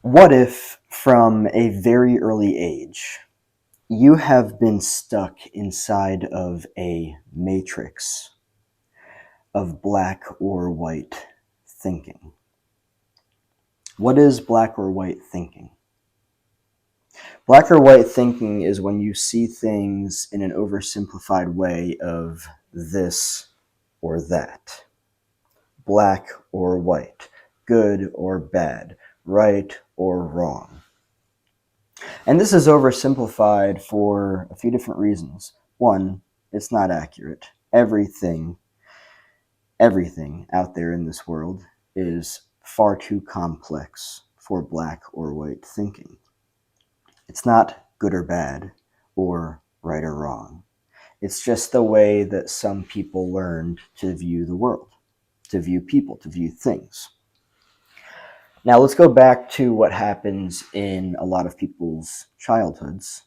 What if, from a very early age, you have been stuck inside of a matrix of black or white thinking? What is black or white thinking? Black or white thinking is when you see things in an oversimplified way of this or that, black or white, good or bad, right or wrong. And this is oversimplified for a few different reasons. One, it's not accurate. Everything out there in this world is far too complex for black or white thinking. It's not good or bad or right or wrong. It's just the way that some people learned to view the world, to view people, to view things. Now let's go back to what happens in a lot of people's childhoods,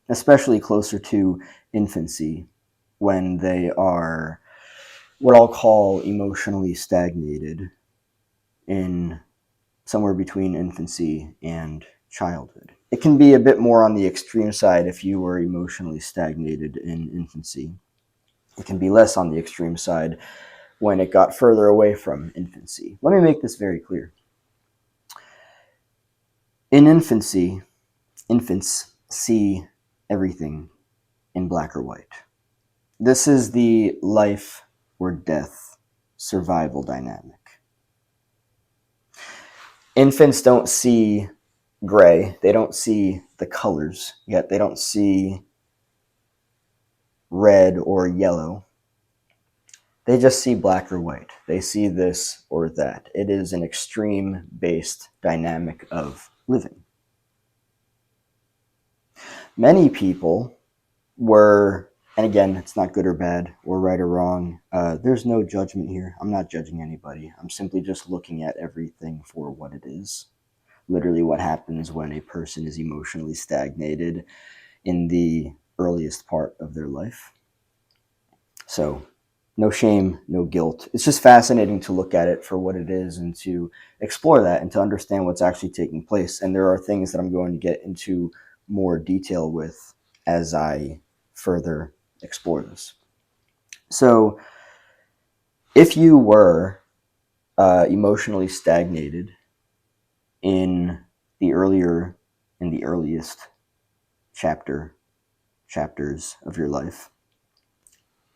especially closer to infancy, when they are what I'll call emotionally stagnated in somewhere between infancy and childhood. It can be a bit more on the extreme side if you were emotionally stagnated in infancy. It can be less on the extreme side when it got further away from infancy. Let me make this very clear. In infancy, infants see everything in black or white. This is the life or death survival dynamic. Infants don't see gray, they don't see the colors, yet they don't see red or yellow. They just see black or white. They see this or that. It is an extreme based dynamic of living. Many people were, and again, it's not good or bad or right or wrong. There's no judgment here. I'm not judging anybody. I'm simply just looking at everything for what it is. Literally what happens when a person is emotionally stagnated in the earliest part of their life. So no shame, no guilt. It's just fascinating to look at it for what it is and to explore that and to understand what's actually taking place. And there are things that I'm going to get into more detail with as I further explore this. So if you were emotionally stagnated in the earliest chapters of your life,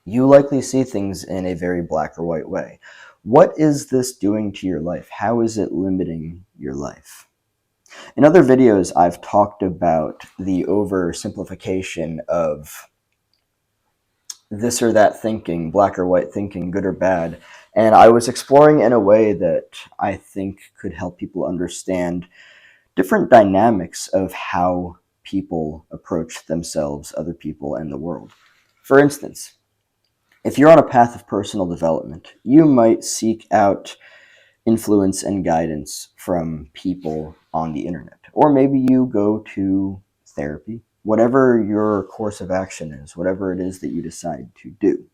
you likely see things in a very black or white way. What is this doing to your life? How is it limiting your life? In other videos, I've talked about the oversimplification of this or that thinking, black or white thinking, good or bad. And I was exploring in a way that I think could help people understand different dynamics of how people approach themselves, other people, and the world. For instance, if you're on a path of personal development, you might seek out influence and guidance from people on the internet. Or maybe you go to therapy, whatever your course of action is, whatever it is that you decide to do.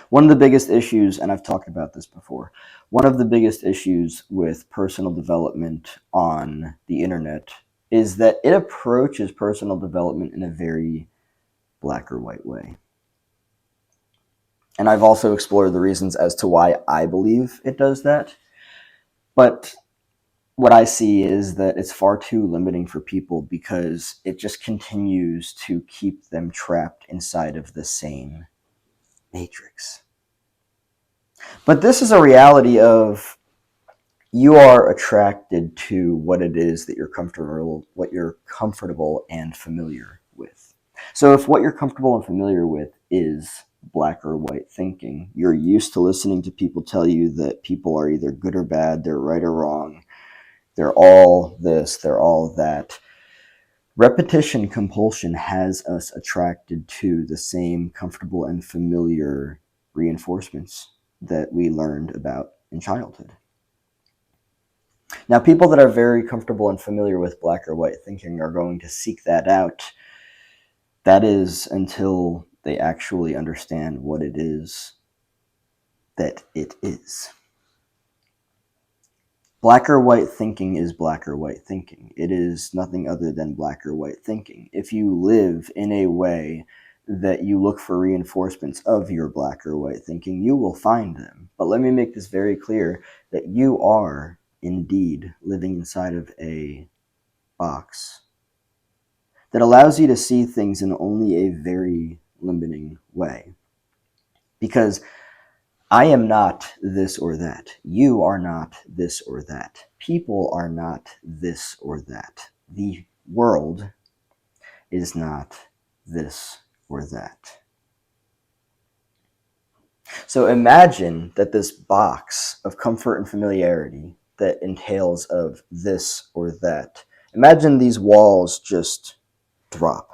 One of the biggest issues, and I've talked about this before, one of the biggest issues with personal development on the internet is that it approaches personal development in a very black or white way. And I've also explored the reasons as to why I believe it does that. But what I see is that it's far too limiting for people because it just continues to keep them trapped inside of the same matrix. But this is a reality of you are attracted to what it is that what you're comfortable and familiar with. So if what you're comfortable and familiar with is black or white thinking, you're used to listening to people tell you that people are either good or bad, they're right or wrong, they're all this, they're all that. Repetition compulsion has us attracted to the same comfortable and familiar reinforcements that we learned about in childhood. Now, people that are very comfortable and familiar with black or white thinking are going to seek that out. That is until they actually understand what it is that it is. Black or white thinking is black or white thinking. It is nothing other than black or white thinking. If you live in a way that you look for reinforcements of your black or white thinking, you will find them. But let me make this very clear that you are indeed living inside of a box that allows you to see things in only a very limiting way. Because I am not this or that. You are not this or that. People are not this or that. The world is not this or that. So imagine that this box of comfort and familiarity that entails of this or that, imagine these walls just drop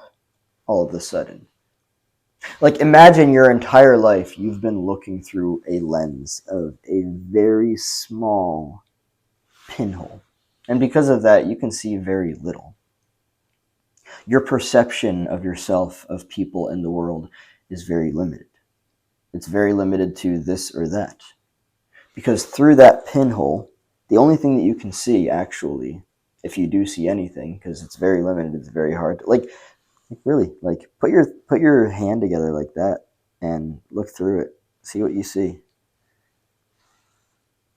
all of a sudden. Like, imagine your entire life you've been looking through a lens of a very small pinhole. And because of that, you can see very little. Your perception of yourself, of people in the world, is very limited. It's very limited to this or that. Because through that pinhole, the only thing that you can see, actually, if you do see anything, because it's very limited, it's very hard to, really, put your hand together like that and look through it. See what you see.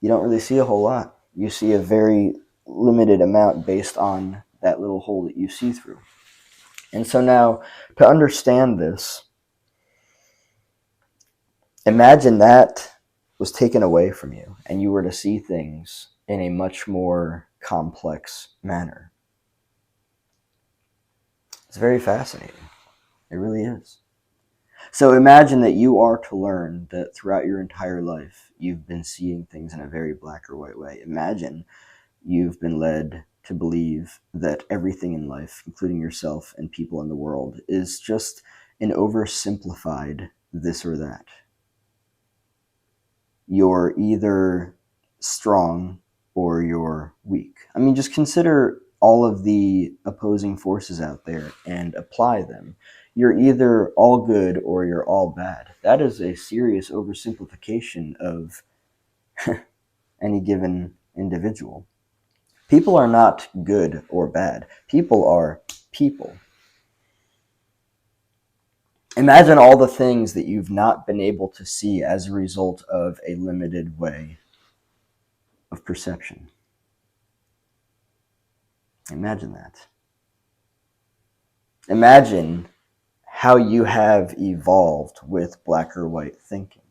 You don't really see a whole lot. You see a very limited amount based on that little hole that you see through. And so now, to understand this, imagine that was taken away from you and you were to see things in a much more complex manner. It's very fascinating. It really is. So imagine that you are to learn that throughout your entire life, you've been seeing things in a very black or white way. Imagine you've been led to believe that everything in life, including yourself and people in the world, is just an oversimplified this or that. You're either strong or you're weak. I mean, just consider all of the opposing forces out there and apply them. You're either all good or you're all bad. That is a serious oversimplification of any given individual. People are not good or bad. People are people. Imagine all the things that you've not been able to see as a result of a limited way of perception. Imagine that. Imagine how you have evolved with black or white thinking.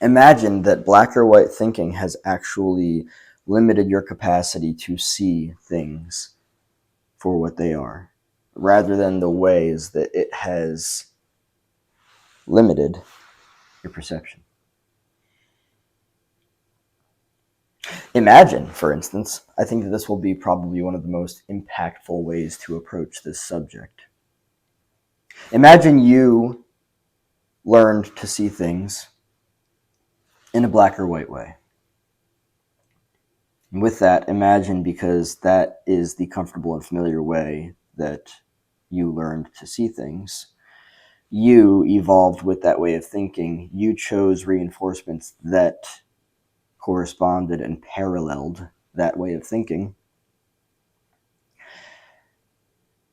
Imagine that black or white thinking has actually limited your capacity to see things for what they are, rather than the ways that it has limited your perception. Imagine, for instance, I think that this will be probably one of the most impactful ways to approach this subject. Imagine you learned to see things in a black or white way. And with that, imagine, because that is the comfortable and familiar way that you learned to see things, you evolved with that way of thinking. You chose reinforcements that corresponded and paralleled that way of thinking.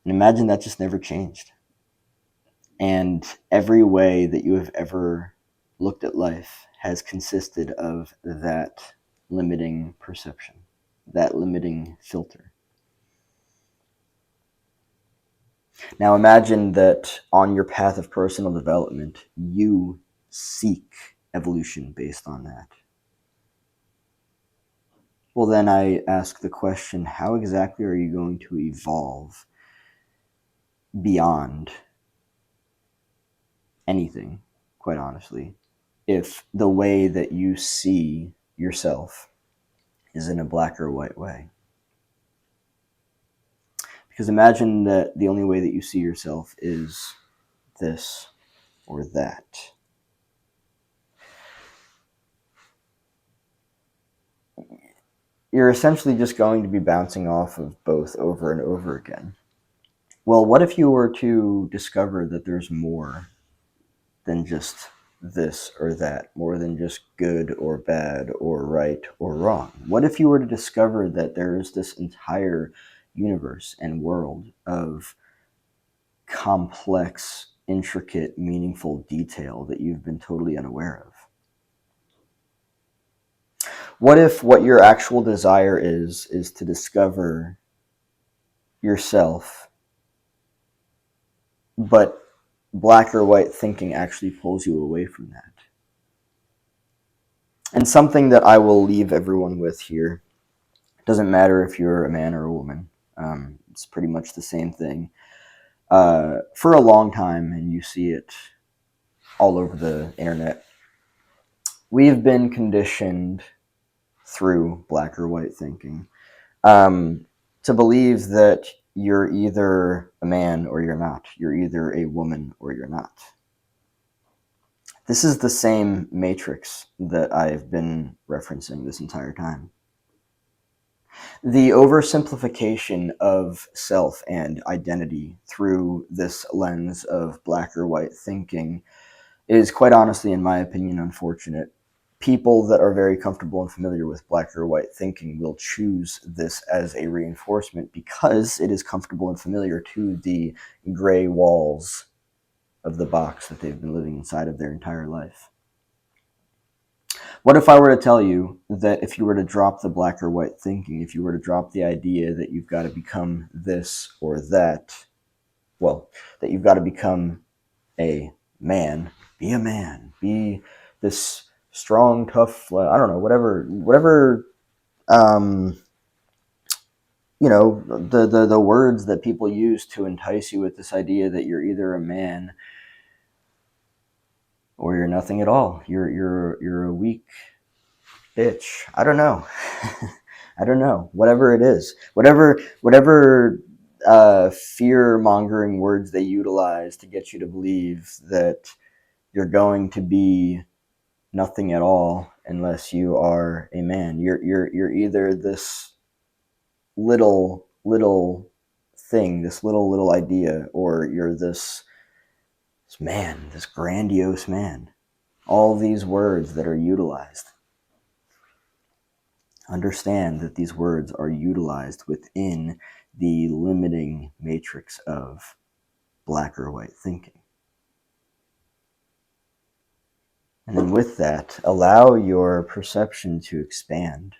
And imagine that just never changed. And every way that you have ever looked at life has consisted of that limiting perception, that limiting filter. Now imagine that on your path of personal development, you seek evolution based on that. Well, then I ask the question, how exactly are you going to evolve beyond anything, quite honestly, if the way that you see yourself is in a black or white way? Because imagine that the only way that you see yourself is this or that. You're essentially just going to be bouncing off of both over and over again. Well, what if you were to discover that there's more than just this or that, more than just good or bad or right or wrong? What if you were to discover that there is this entire universe and world of complex, intricate, meaningful detail that you've been totally unaware of? What if what your actual desire is to discover yourself, but black or white thinking actually pulls you away from that? And something that I will leave everyone with here, it doesn't matter if you're a man or a woman, it's pretty much the same thing. For a long time, and you see it all over the internet, we've been conditioned through black or white thinking to believe that you're either a man or you're not. You're either a woman or you're not. This is the same matrix that I've been referencing this entire time. The oversimplification of self and identity through this lens of black or white thinking is, quite honestly, in my opinion, unfortunate. People that are very comfortable and familiar with black or white thinking will choose this as a reinforcement because it is comfortable and familiar to the gray walls of the box that they've been living inside of their entire life. What if I were to tell you that if you were to drop the black or white thinking, if you were to drop the idea that you've got to become this or that, well, that you've got to become a man, be this strong, tough, I don't know, whatever, the words that people use to entice you with this idea that you're either a man or you're nothing at all. You're a weak bitch. I don't know. I don't know. Whatever it is, whatever fear-mongering words they utilize to get you to believe that you're going to be nothing at all unless you are a man. You're either this little thing, this little idea, or you're this man, this grandiose man. All these words that are utilized. Understand that these words are utilized within the limiting matrix of black or white thinking. And then with that, allow your perception to expand.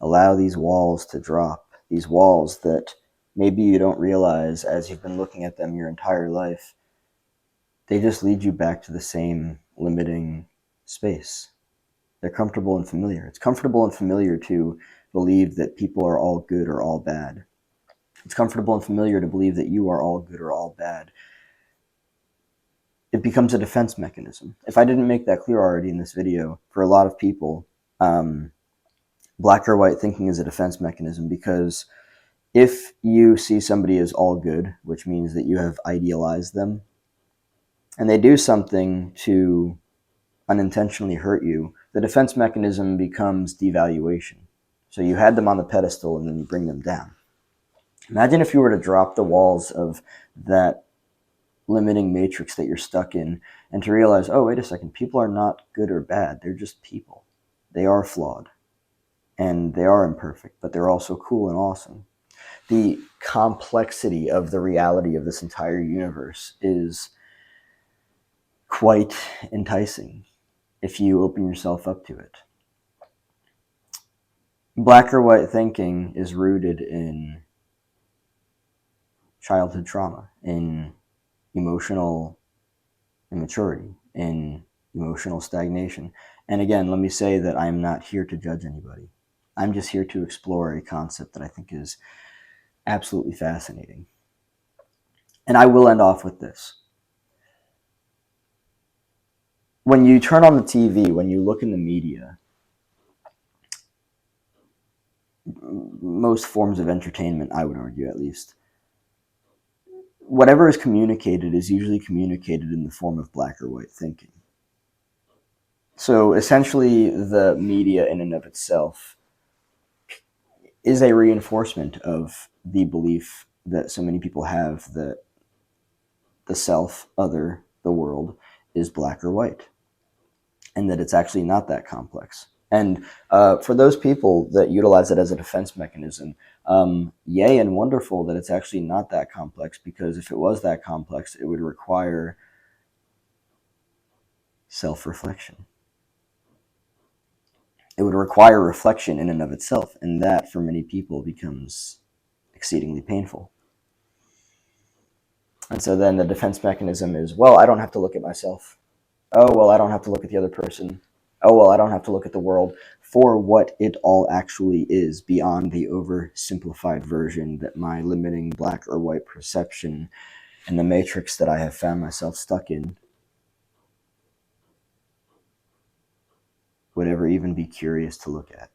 Allow these walls to drop, these walls that maybe you don't realize as you've been looking at them your entire life. They just lead you back to the same limiting space. They're comfortable and familiar. It's comfortable and familiar to believe that people are all good or all bad. It's comfortable and familiar to believe that you are all good or all bad. It becomes a defense mechanism. If I didn't make that clear already in this video, for a lot of people, black or white thinking is a defense mechanism, because if you see somebody as all good, which means that you have idealized them, and they do something to unintentionally hurt you, the defense mechanism becomes devaluation. So you had them on the pedestal and then you bring them down. Imagine if you were to drop the walls of that limiting matrix that you're stuck in and to realize, oh, wait a second, people are not good or bad. They're just people. They are flawed and they are imperfect, but they're also cool and awesome. The complexity of the reality of this entire universe is quite enticing if you open yourself up to it. Black or white thinking is rooted in childhood trauma, in emotional immaturity, in emotional stagnation. And again, let me say that I'm not here to judge anybody. I'm just here to explore a concept that I think is absolutely fascinating. And I will end off with this. When you turn on the TV, when you look in the media, most forms of entertainment, I would argue at least, whatever is communicated is usually communicated in the form of black or white thinking. So essentially, the media in and of itself is a reinforcement of the belief that so many people have that the self, other, the world, is black or white. and that it's actually not that complex. And for those people that utilize it as a defense mechanism, yay and wonderful that it's actually not that complex, because if it was that complex, it would require self-reflection. It would require reflection in and of itself, and that for many people becomes exceedingly painful. And so then the defense mechanism is, well, I don't have to look at myself. Oh, well, I don't have to look at the other person. Oh, well, I don't have to look at the world for what it all actually is, beyond the oversimplified version that my limiting black or white perception and the matrix that I have found myself stuck in would ever even be curious to look at.